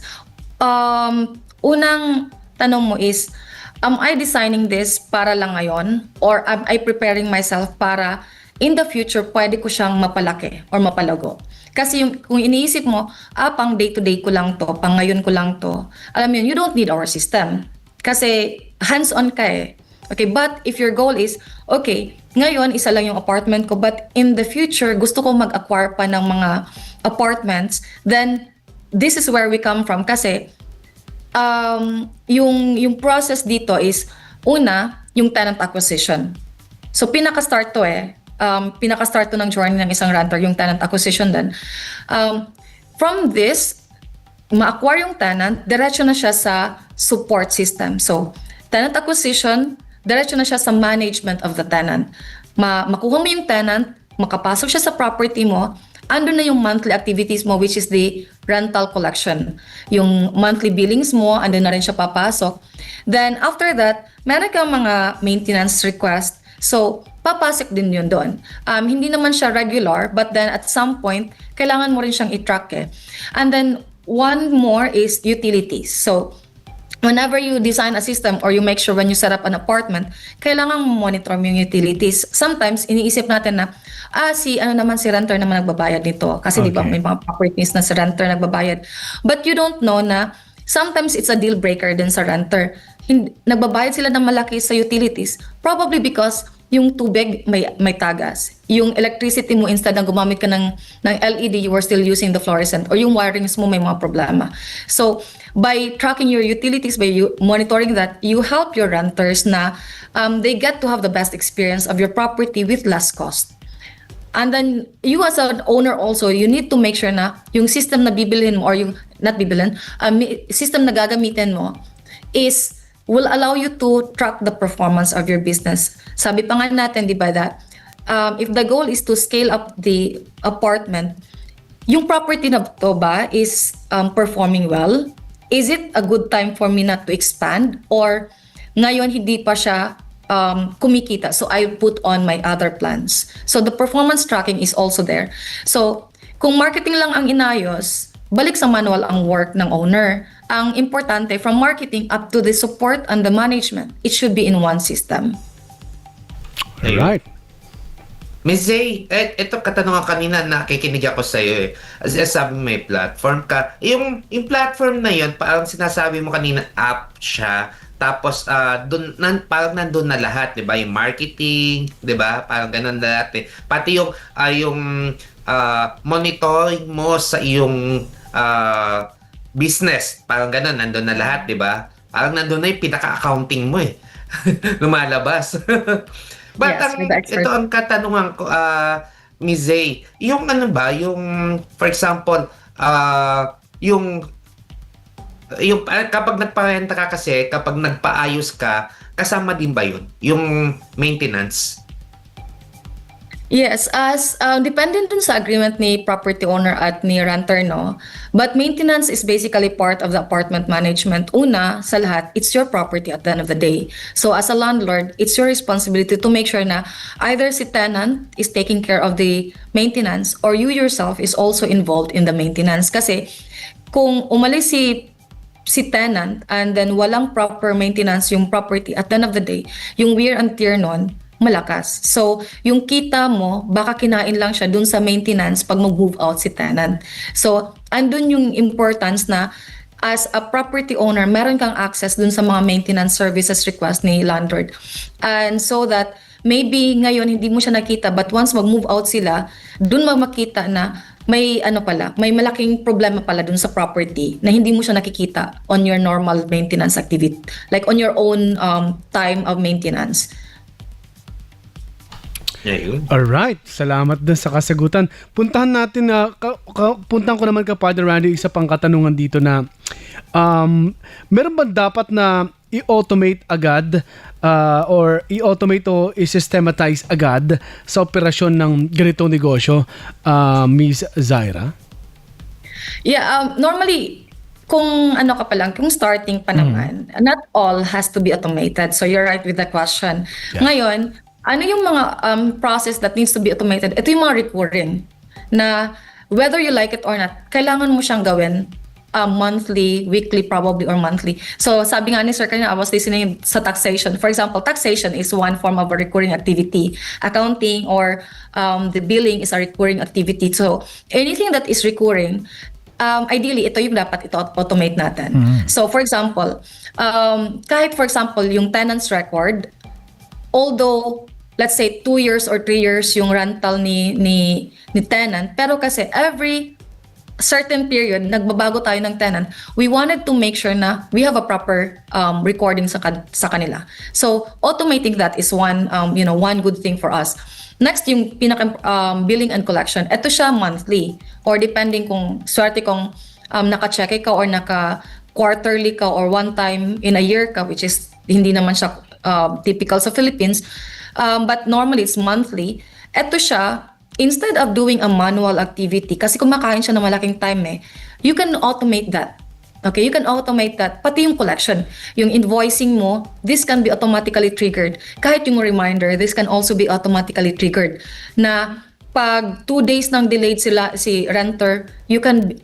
[SPEAKER 2] unang tanong mo is, am I designing this para lang ngayon or am I preparing myself para in the future, pwede ko siyang mapalaki or mapalago. Kasi kung iniisip mo, pang day-to-day ko lang to, pang ngayon ko lang to, alam mo yun, you don't need our system. Kasi hands-on ka eh. Okay, but if your goal is, okay, ngayon isa lang yung apartment ko, but in the future, gusto ko mag-acquire pa ng mga apartments, then this is where we come from. Kasi yung process dito is, una, yung tenant acquisition. So pinaka-start to pinaka-start to ng journey ng isang renter, yung tenant acquisition din. From this, ma-acquire yung tenant, diretso na siya sa support system. So, tenant acquisition, diretso na siya sa management of the tenant. Makuha mo yung tenant, makapasok siya sa property mo, ando na yung monthly activities mo, which is the rental collection. Yung monthly billings mo, ando na rin siya papasok. Then, after that, meron kang mga maintenance request. So, papasok din yun doon. Hindi naman siya regular, but then at some point, kailangan mo rin siyang i-track eh. And then, one more is utilities. So, whenever you design a system or you make sure when you set up an apartment, kailangan monitor mo yung utilities. Sometimes, iniisip natin na, si renter naman nagbabayad nito. Kasi di ba may mga properties na si renter nagbabayad. But you don't know na sometimes it's a deal breaker din sa renter. Nagbabayad sila ng malaki sa utilities, probably because yung tubig may tagas. Yung electricity mo, instead ng gumamit ka ng LED, you were still using the fluorescent, or yung wirings mo may mga problema. So, by tracking your utilities, by you monitoring that, you help your renters na they get to have the best experience of your property with less cost. And then, you as an owner also, you need to make sure na yung system na bibilhin mo, or yung, not bibilhin, system na gagamitin mo will allow you to track the performance of your business. Sabi pa nga natin, di ba, that if the goal is to scale up the apartment, yung property na to ba is performing well? Is it a good time for me not to expand? Or ngayon hindi pa siya kumikita, so I put on my other plans. So the performance tracking is also there. So kung marketing lang ang inayos, balik sa manual ang work ng owner. Ang importante, from marketing up to the support and the management, it should be in one system.
[SPEAKER 4] Alright.
[SPEAKER 1] Miss Zay, ito katanungan kanina, nakikinig ako sa iyo eh. As sabi mo may platform ka. Yung platform na yun, parang sinasabi mo kanina, app siya. Tapos parang nandun na lahat, 'di ba? Yung marketing, 'di ba? Parang ganun lahat eh. Pati yung monitoring mo sa iyong business, parang ganun, nandun na lahat, 'di ba? Parang nandun na yung pinaka-accounting mo eh. Lumalabas. But
[SPEAKER 2] Yes,
[SPEAKER 1] ito ang katanungan ko, Ms. Zay, yung ano ba, yung for example, yung kapag nagparenta ka kasi, kapag nagpaayos ka, kasama din ba yun? Yung maintenance?
[SPEAKER 2] Yes, as dependent dun sa agreement ni property owner at ni renter, no? But maintenance is basically part of the apartment management. Una, sa lahat, it's your property at the end of the day. So as a landlord, it's your responsibility to make sure na either si tenant is taking care of the maintenance or you yourself is also involved in the maintenance. Kasi kung umalis si tenant and then walang proper maintenance yung property, at the end of the day, yung wear and tear nun, malakas. So, yung kita mo, baka kinain lang siya dun sa maintenance pag mag-move out si tenant. So, andun yung importance na as a property owner, meron kang access dun sa mga maintenance services request ni landlord. And so that maybe ngayon hindi mo siya nakita, but once mag-move out sila, dun makita na may may malaking problema pala dun sa property na hindi mo siya nakikita on your normal maintenance activity, like on your own time of maintenance.
[SPEAKER 4] Alright, salamat din sa kasagutan. Puntahan natin puntahan ko naman ka, Father Randy, isa pang katanungan dito na meron ba dapat na i-automate agad or i-automate o i-systematize agad sa operasyon ng ganitong negosyo, Ms. Zaira?
[SPEAKER 2] Yeah, normally, kung kung starting pa naman, not all has to be automated. So you're right with the question.
[SPEAKER 4] Yeah.
[SPEAKER 2] Ngayon, ano yung mga process that needs to be automated? Ito yung mga recurring na whether you like it or not, kailangan mo siyang gawin monthly, weekly, probably, or monthly. So sabi nga ni Sir kanina, I was listening sa taxation. For example, taxation is one form of a recurring activity. Accounting or the billing is a recurring activity. So anything that is recurring, ideally, ito yung dapat automate natin. So for example, kahit for example, yung tenant's record, although let's say 2 years or 3 years yung rental ni tenant, pero kasi every certain period nagbabago tayo ng tenant, we wanted to make sure na we have a proper recording sa kanila. So automating that is one good thing for us. Next, yung pinaka billing and collection, ito siya monthly or depending kung swerte kung naka-cheque ka or naka-quarterly ka or one time in a year ka, which is hindi naman siya typical sa Philippines, but normally it's monthly. Ito siya, instead of doing a manual activity, kasi kumakain siya ng malaking time you can automate that. Okay, you can automate that. Pati yung collection, yung invoicing mo, this can be automatically triggered. Kahit yung reminder, this can also be automatically triggered. Na pag 2 days nang delayed si renter, you can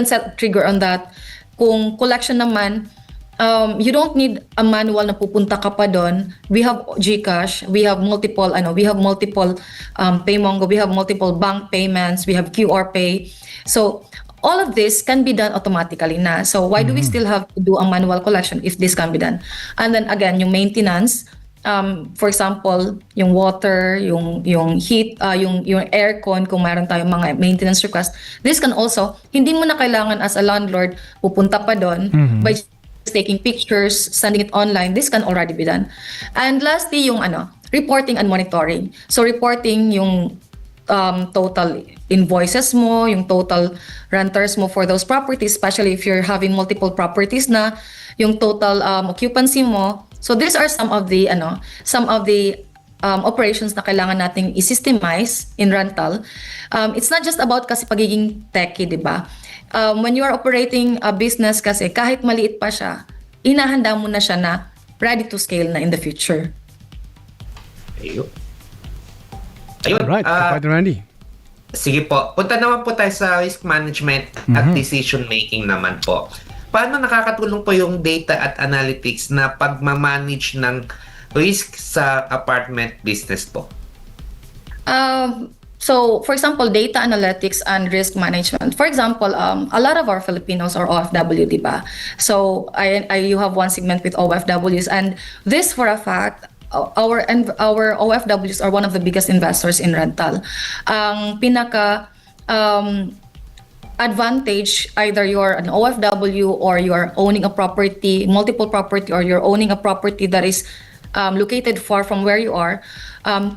[SPEAKER 2] set trigger on that. Kung collection naman, you don't need a manual na pupunta ka pa doon. We have GCash, we have multiple Paymongo, we have multiple bank payments, we have QR Pay. So all of this can be done automatically na. So why do we still have to do a manual collection if this can be done? And then again, yung maintenance, for example, yung water, yung heat, yung aircon, kung mayroon tayong mga maintenance request, this can also, hindi mo na kailangan as a landlord pupunta pa doon by just taking pictures, sending it online. This can already be done. And lastly, yung reporting and monitoring. So reporting yung total invoices mo, yung total renters mo for those properties, especially if you're having multiple properties na, yung total occupancy mo. So these are some of the operations na kailangan nating i-systemize in rental. It's not just about kasi pagiging techie, di ba? When you are operating a business kasi, kahit maliit pa siya, inahanda mo na siya na ready to scale na in the future.
[SPEAKER 1] Ayun.
[SPEAKER 4] Alright, Partner Randy.
[SPEAKER 1] Sige po. Punta naman po tayo sa risk management at decision making naman po. Paano nakakatulong po yung data at analytics na pagmamanage ng risk sa apartment business po?
[SPEAKER 2] So, for example, data analytics and risk management. For example, a lot of our Filipinos are OFW, di ba? So, you have one segment with OFWs, and this for a fact, our OFWs are one of the biggest investors in rental. Ang pinaka advantage, either you're an OFW or you're owning a property, multiple property, or you're owning a property that is located far from where you are,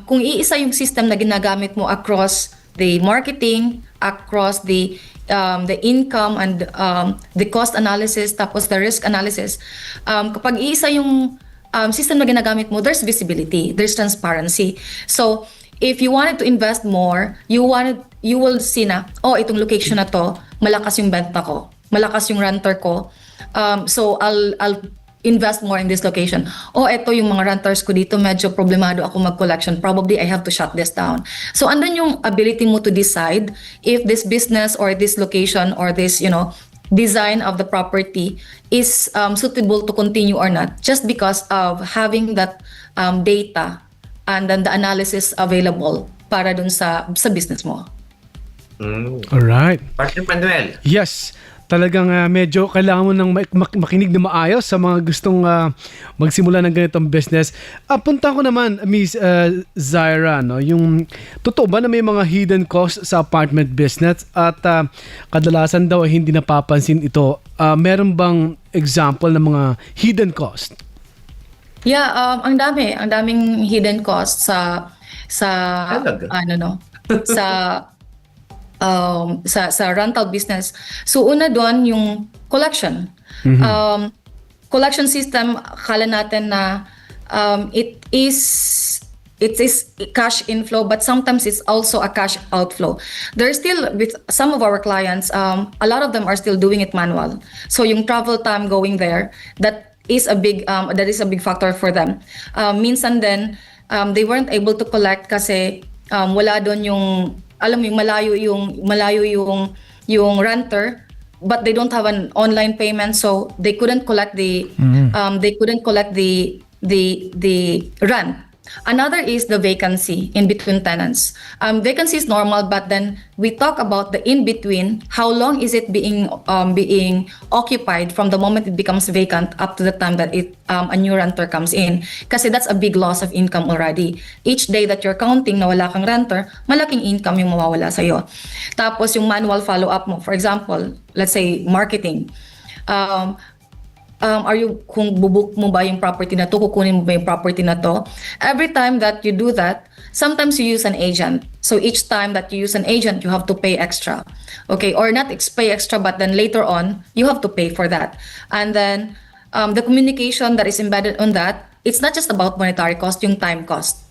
[SPEAKER 2] kung iisa yung system na ginagamit mo across the marketing, across the income and the cost analysis, tapos the risk analysis, kapag iisa yung system na ginagamit mo, there's visibility, there's transparency. So if you wanted to invest more, you will see na, itong location na to, malakas yung benta ko, malakas yung renter ko, so I'll invest more in this location. Ito yung mga renters ko dito, medyo problemado ako mag-collection. Probably I have to shut this down. So andun yung ability mo to decide if this business or this location or this, design of the property is suitable to continue or not, just because of having that data and then the analysis available para dun sa business mo.
[SPEAKER 4] Alright.
[SPEAKER 1] Partner Manuel.
[SPEAKER 4] Yes. Talagang medyo kailangan mo nang makinig na maayos sa mga gustong magsimula ng ganitong business. Punta ko naman, Miss Zaira, no? Yung totoo ba na may mga hidden costs sa apartment business at kadalasan daw hindi napapansin ito? Meron bang example ng mga hidden cost?
[SPEAKER 2] Yeah, ang daming hidden costs sa rental business. So una doon yung collection. Collection system, akala natin na it is cash inflow, but sometimes it's also a cash outflow. There's still, with some of our clients, a lot of them are still doing it manual. So yung travel time going there, that is a big factor for them. Minsan din, they weren't able to collect kasi wala doon yung, alam mo, malayo yung renter, but they don't have an online payment, so they couldn't collect the rent. Another is the vacancy in between tenants. Vacancy is normal, but then we talk about the in between. How long is it being occupied from the moment it becomes vacant up to the time that a new renter comes in? Kasi that's a big loss of income already. Each day that you're counting na wala kang renter, malaking income yung mawawala sa'yo. Tapos yung manual follow-up mo, for example, let's say marketing. Kung bubuk mo ba yung property na to, kukunin mo ba yung property na to? Every time that you do that, sometimes you use an agent. So each time that you use an agent, you have to pay extra. Okay, or not pay extra, but then later on, you have to pay for that. And then the communication that is embedded on that, it's not just about monetary cost, yung time cost.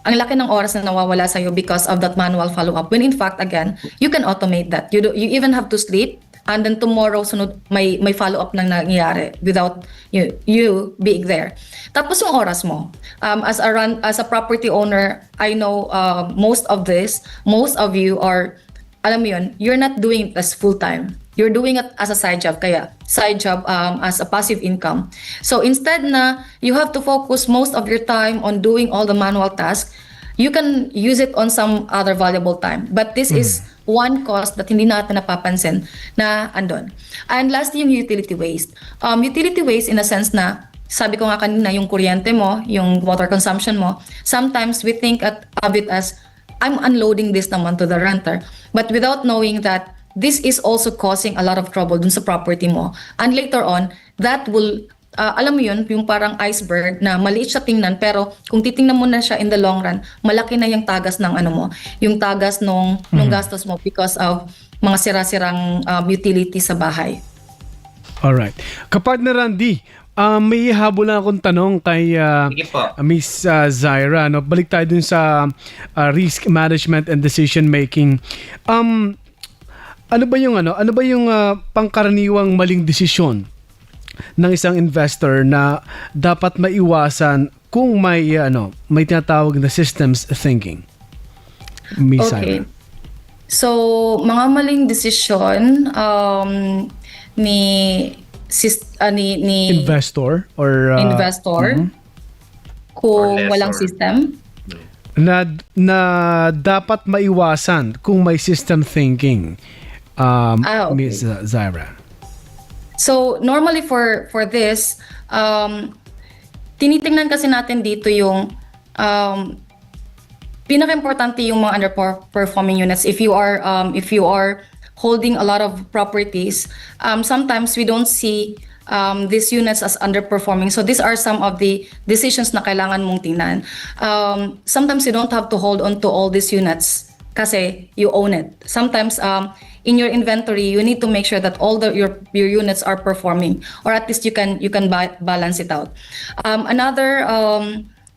[SPEAKER 2] Ang laki ng oras na nawawala sa'yo because of that manual follow-up. When in fact, again, you can automate that. You even have to sleep and then tomorrow sunod may follow-up nang nangyayari without you being there. Tapos yung oras mo. As a property owner, I know most of you are, alam mo yun, you're not doing it as full-time. You're doing it as a side job, kaya side job as a passive income. So instead na you have to focus most of your time on doing all the manual tasks, you can use it on some other valuable time. But this is one cost that hindi natin napapansin na andon. And lastly, yung utility waste. Utility waste in a sense na, sabi ko nga kanina, yung kuryente mo, yung water consumption mo, sometimes we think of it as, I'm unloading this naman to the renter. But without knowing that this is also causing a lot of trouble dun sa property mo. And later on, that will alam mo yun, yung parang iceberg na maliit siya tingnan, pero kung titingnan mo na siya in the long run, malaki na yung tagas ng yung tagas nung gastos mo because of mga sira-sirang utility sa bahay.
[SPEAKER 4] Alright. Kapartner Randy, may habol na akong tanong kay
[SPEAKER 1] Sige po.
[SPEAKER 4] Miss Zaira. No? Balik tayo dun sa risk management and decision making. Ano ba yung pangkaraniwang maling desisyon ng isang investor na dapat maiwasan kung may tinatawag na systems thinking? Miss
[SPEAKER 2] Okay.
[SPEAKER 4] Zaira.
[SPEAKER 2] So, mga maling desisyon ni
[SPEAKER 4] Investor or
[SPEAKER 2] investor kung
[SPEAKER 1] Or
[SPEAKER 2] walang
[SPEAKER 1] lessor.
[SPEAKER 2] system.
[SPEAKER 4] na dapat maiwasan kung may system thinking.
[SPEAKER 2] Okay.
[SPEAKER 4] Miss Zaira.
[SPEAKER 2] So, normally for this, tinitingnan kasi natin dito yung pinaka-importante yung mga underperforming units. If you are holding a lot of properties, sometimes we don't see these units as underperforming. So these are some of the decisions na kailangan mong tingnan. Sometimes you don't have to hold on to all these units kasi you own it. Sometimes in your inventory, you need to make sure that all your units are performing, or at least you can balance it out. Another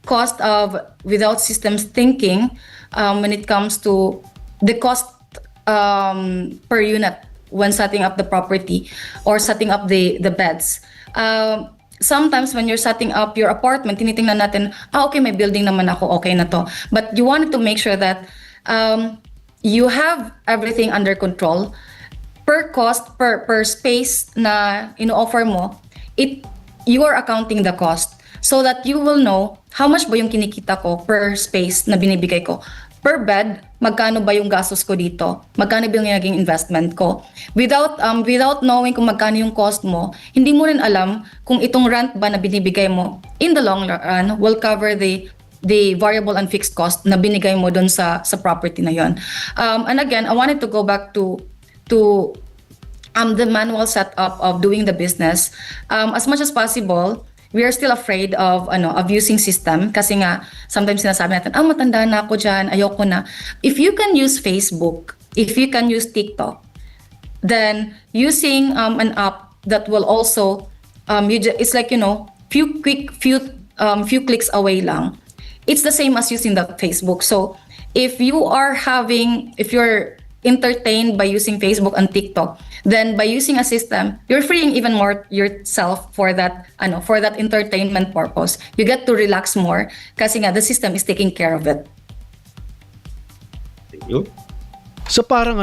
[SPEAKER 2] cost of without systems thinking when it comes to the cost per unit when setting up the property or setting up the beds. Sometimes when you're setting up your apartment, tinitingnan natin, okay, may building naman ako, okay na to. But you wanted to make sure that you have everything under control. Per cost, per space na ino-offer mo, you are accounting the cost so that you will know how much ba yung kinikita ko per space na binibigay ko. Per bed, magkano ba yung gastos ko dito? Magkano ba yung naging investment ko? Without knowing kung magkano yung cost mo, hindi mo rin alam kung itong rent ba na binibigay mo in the long run will cover the variable and fixed cost na binigay mo dun sa property na yon. And again, I wanted to go back to the manual setup of doing the business. As much as possible, we are still afraid of using system kasi nga sometimes sinasabi natin, matanda na ako dyan, ayoko na. If you can use Facebook, if you can use TikTok, then using an app that will also it's like few clicks away lang. It's the same as using the Facebook. So if you're entertained by using Facebook and TikTok, then by using a system, you're freeing even more yourself for that entertainment purpose. You get to relax more kasi nga the system is taking care of it.
[SPEAKER 1] Thank you.
[SPEAKER 4] So parang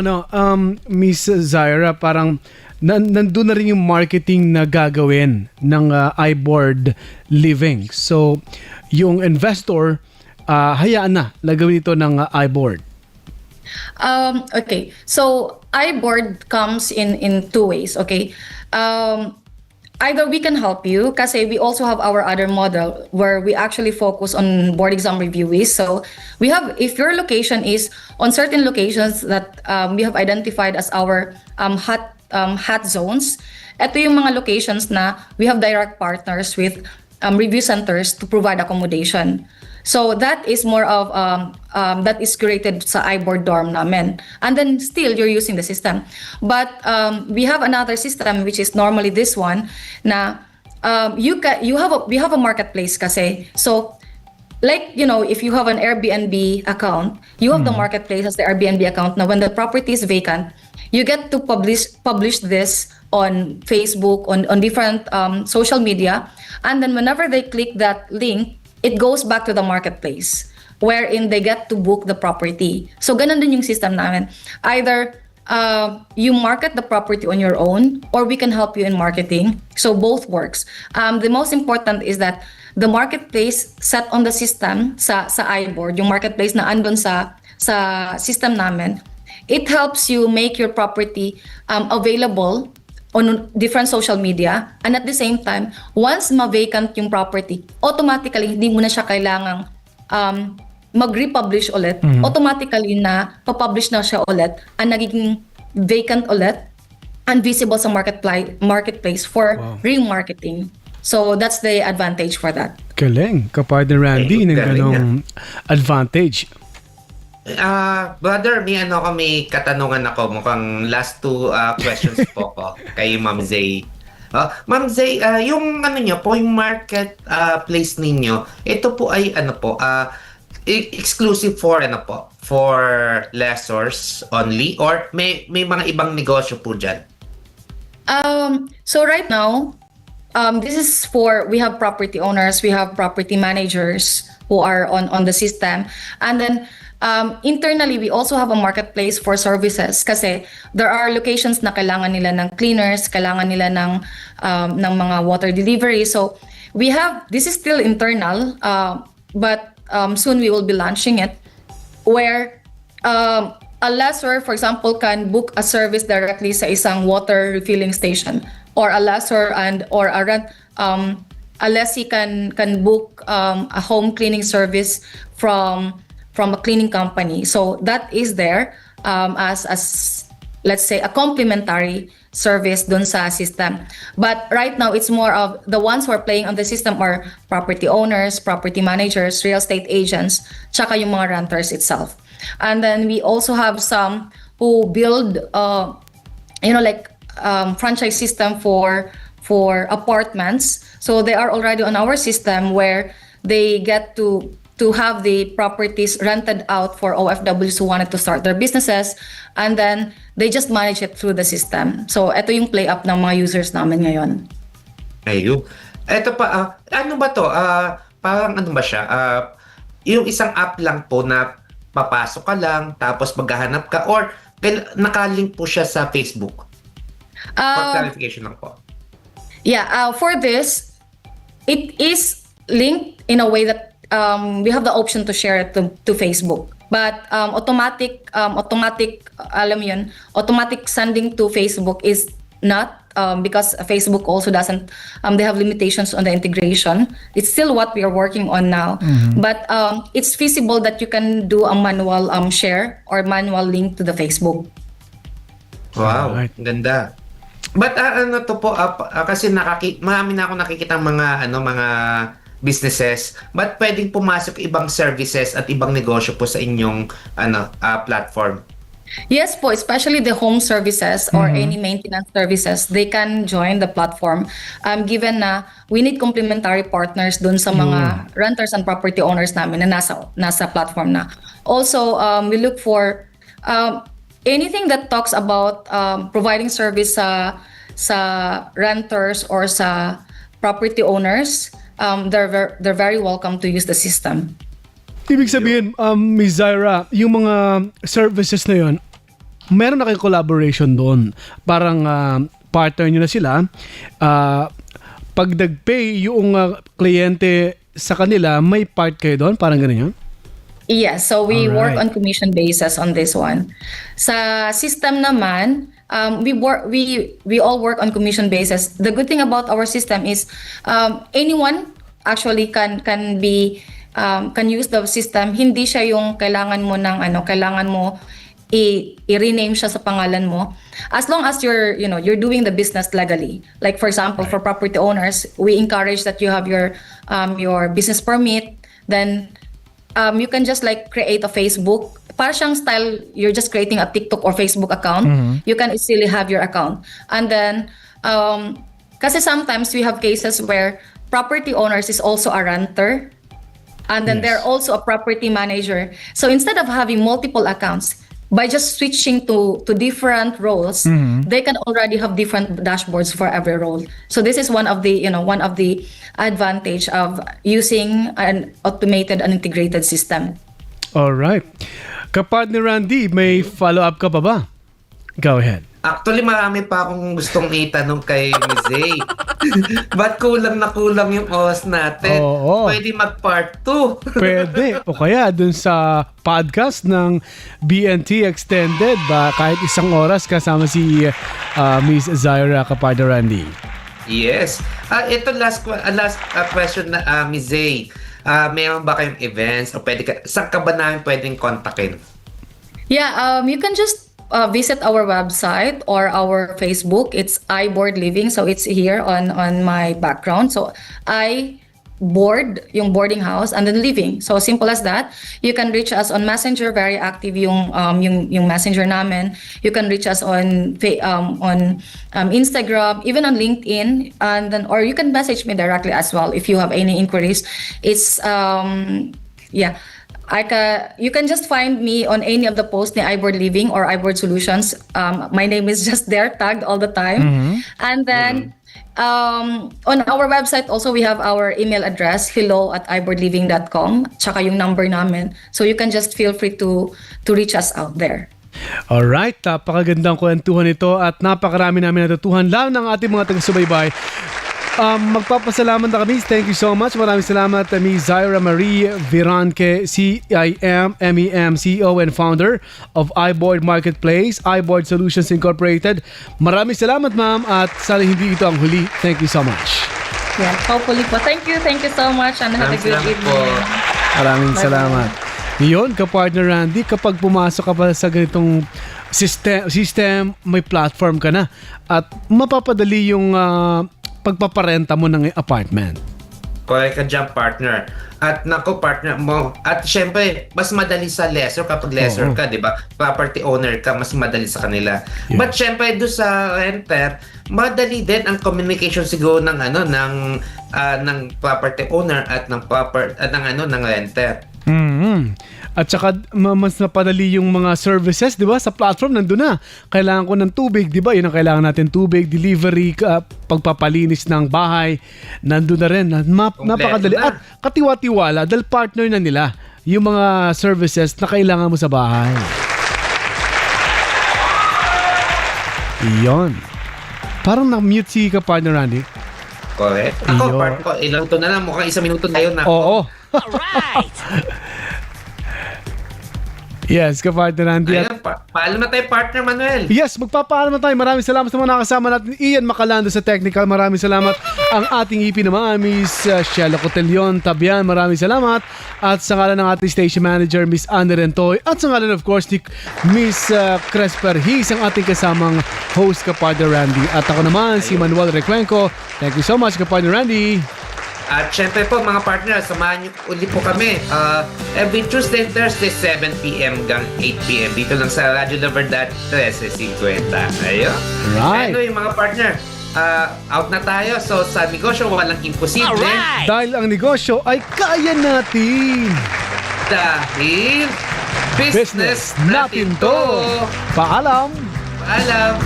[SPEAKER 4] Miss Zaira, parang nandun na rin yung marketing na gagawin ng iBoard Living. So yung investor, hayaan na gawin ito ng iBoard.
[SPEAKER 2] Okay, so iBoard comes in two ways. Okay, either we can help you kasi we also have our other model where we actually focus on board exam reviewees. So we have, if your location is on certain locations that we have identified as our hot zones, ito yung mga locations na we have direct partners with review centers to provide accommodation. So that is more of that is created sa iBoard dorm namin, and then still you're using the system. But we have another system which is normally this one na we have a marketplace kasi. So like if you have an Airbnb account, you have the marketplace as the Airbnb account. Now when the property is vacant, you get to publish this on Facebook, on different social media, and then whenever they click that link, it goes back to the marketplace wherein they get to book the property. So ganun din yung system namin. Either you market the property on your own, or we can help you in marketing. So both works. The most important is that the marketplace set on the system sa iBoard, yung marketplace na andun sa system namin, it helps you make your property available on different social media, and at the same time, once ma-vacant yung property, automatically hindi mo na siya kailangang mag-republish ulit. Automatically na papublish na siya ulit and nagiging vacant ulit and visible sa marketplace for remarketing. So that's the advantage for that.
[SPEAKER 4] Galing, kapartner Randy, ng
[SPEAKER 1] galing
[SPEAKER 4] ganong advantage.
[SPEAKER 1] Brother, may katanungan ako. Mukhang last two questions po ko kay Ma'am Zay. Ma'am Zay, yung yung market place ninyo, ito po ay exclusive for for lessors only, or may mga ibang negosyo po dyan?
[SPEAKER 2] So right now, we have property owners, we have property managers who are on the system, and then internally we also have a marketplace for services kasi there are locations na kailangan nila ng cleaners, kailangan nila ng mga water delivery. So this is still internal, but soon we will be launching it, where a lessor, for example, can book a service directly sa isang water refilling station, or a lessor or a lessee can book a home cleaning service from a cleaning company. So that is there as let's say a complementary service dun sa system. But right now it's more of the ones who are playing on the system are property owners, property managers, real estate agents, tsaka yung mga renters itself. And then we also have some who build franchise system for apartments. So they are already on our system where they get to have the properties rented out for OFWs who wanted to start their businesses, and then they just manage it through the system. So ito yung play up ng mga users namin ngayon.
[SPEAKER 1] Ayun. Ito pa, ano ba to? Parang ano ba siya? Yung isang app lang po na papasok ka lang, tapos maghahanap ka, or nakalink po siya sa Facebook? For clarification lang po.
[SPEAKER 2] Yeah, for this, it is linked in a way that we have the option to share it to Facebook. But automatic sending to Facebook is not, because Facebook also doesn't, they have limitations on the integration. It's still what we are working on now. But it's feasible that you can do a manual share or manual link to the Facebook.
[SPEAKER 1] Wow, ganda. But ano to po, kasi marami na ako nakikita mga businesses, but pwedeng pumasok ibang services at ibang negosyo po sa inyong platform.
[SPEAKER 2] Yes po, especially the home services or any maintenance services, they can join the platform. Given na we need complementary partners dun sa mga renters and property owners namin na nasa platform na. Also, we look for anything that talks about providing service sa renters or sa property owners. They're very welcome to use the system.
[SPEAKER 4] Ibig sabihin, Ms. Zaira, yung mga services na yun, meron na kayong collaboration doon. Parang partner nyo na sila. Pag nag-pay yung kliyente sa kanila, may part kayo doon? Parang ganun yun?
[SPEAKER 2] Yes, so we
[SPEAKER 4] Alright.
[SPEAKER 2] work on commission basis on this one. Sa system naman, we all work on commission basis. The good thing about our system is anyone actually can use the system. Hindi siya yung kailangan mo i-rename siya sa pangalan mo. As long as you're doing the business legally. Like for example, for property owners, we encourage that you have your business permit. Then you can just create a Facebook. Para siyang style, you're just creating a TikTok or Facebook account. You can easily have your account. And then, kasi sometimes we have cases where property owners is also a renter. And then they're also a property manager. So instead of having multiple accounts, by just switching to different roles, they can already have different dashboards for every role. So this is one of the advantage of using an automated and integrated system.
[SPEAKER 4] Alright. Kapartner Randy, may follow-up ka pa ba? Go ahead.
[SPEAKER 1] Actually, marami pa akong gustong itanong kay Ms. A. Ba't kulang na kulang yung oras natin?
[SPEAKER 4] Oo.
[SPEAKER 1] Pwede mag-part 2.
[SPEAKER 4] Pwede. O kaya dun sa podcast ng BNT Extended, ba kahit isang oras kasama si Miss Zaira Kapartner Randy.
[SPEAKER 1] Yes. Ito last question na Ms. A. Meron ba kayong events o saan ka ba namin pwedeng kontakin?
[SPEAKER 2] Yeah, you can just visit our website or our Facebook. It's iBoard Living. So it's here on my background. So iBoard, yung boarding house, and then living. So simple as that. You can reach us on Messenger. Very active yung Messenger namin. You can reach us on Instagram, even on LinkedIn, and then or you can message me directly as well if you have any inquiries. It's you can just find me on any of the posts ni iBoard Living or iBoard Solutions. My name is just there, tagged all the time. And then on our website also, we have our email address, hello@iboardliving.com, tsaka yung number namin. So you can just feel free to reach us out there.
[SPEAKER 4] Alright, napakagandang kwentuhan ito at napakarami namin natutuhan lang ng ating mga taga-subaybay. Magpapasalamat na kami. Thank you so much. Maraming salamat Ms. Zaira Marie Viranque, CIM, CEO and founder of iBoard Marketplace, iBoard Solutions Incorporated. Maraming salamat ma'am at sana hindi ito ang huli. Thank you so much.
[SPEAKER 2] Yeah, hopefully po. Thank you so much and have a good evening.
[SPEAKER 4] Maraming salamat. Yun, kapartner Randy, kapag pumasok ka pa sa ganitong system, may platform ka na at mapapadali yung pagpaparenta mo ng apartment.
[SPEAKER 1] Correct ka dyan, partner. At nako, partner mo. At syempre, mas madali sa lessor kapag lessor ka, di ba? Property owner ka, mas madali sa kanila.
[SPEAKER 4] Yeah.
[SPEAKER 1] But syempre, doon sa renter, madali din ang communication siguro ng ng property owner at ng renter.
[SPEAKER 4] At saka mas napadali yung mga services, di ba? Sa platform nandun na. Kailangan ko ng tubig, di ba? Yun ang kailangan natin, tubig, delivery, pagpapalinis ng bahay. Nandun na rin. Napakadali.
[SPEAKER 1] na.
[SPEAKER 4] At katiwa-tiwala dahil partner na nila yung mga services na kailangan mo sa bahay. Iyon. Parang na-mute si ka-partner Randy.
[SPEAKER 1] Correct. Ako,
[SPEAKER 4] Iyon.
[SPEAKER 1] part ko, ilang to na lang. Mukhang 1 minuto na yun.
[SPEAKER 4] Oo. Alright. Yes, ka-partner Randy.
[SPEAKER 1] Ayun, paalam na tayo, partner Manuel.
[SPEAKER 4] Yes, magpapaalam na tayo. Maraming salamat sa mga nakasama natin. Ian Macalando sa technical. Maraming salamat. Ang ating EP naman, Miss Sheila Cotelion Tabian. Maraming salamat. At sa ngalan ng ating station manager, Miss Anna Rentoy. At sa ngalan, of course, ni Miss Cresper His, ang ating kasamang host, ka-partner Randy. At ako naman, si Manuel Recuenco. Thank you so much, ka-partner Randy.
[SPEAKER 1] At syempre po mga partner, samahan niyo ulit po kami every Tuesday and Thursday 7 p.m. hanggang 8 p.m. Dito lang sa Radyo La Verdad 1350. Ayun.
[SPEAKER 4] Right.
[SPEAKER 1] Anyway mga partner, out na tayo. So sa negosyo, walang imposible.
[SPEAKER 3] Alright!
[SPEAKER 4] Dahil ang negosyo ay kaya natin.
[SPEAKER 1] Dahil business natin to.
[SPEAKER 4] Paalam.
[SPEAKER 1] Paalam.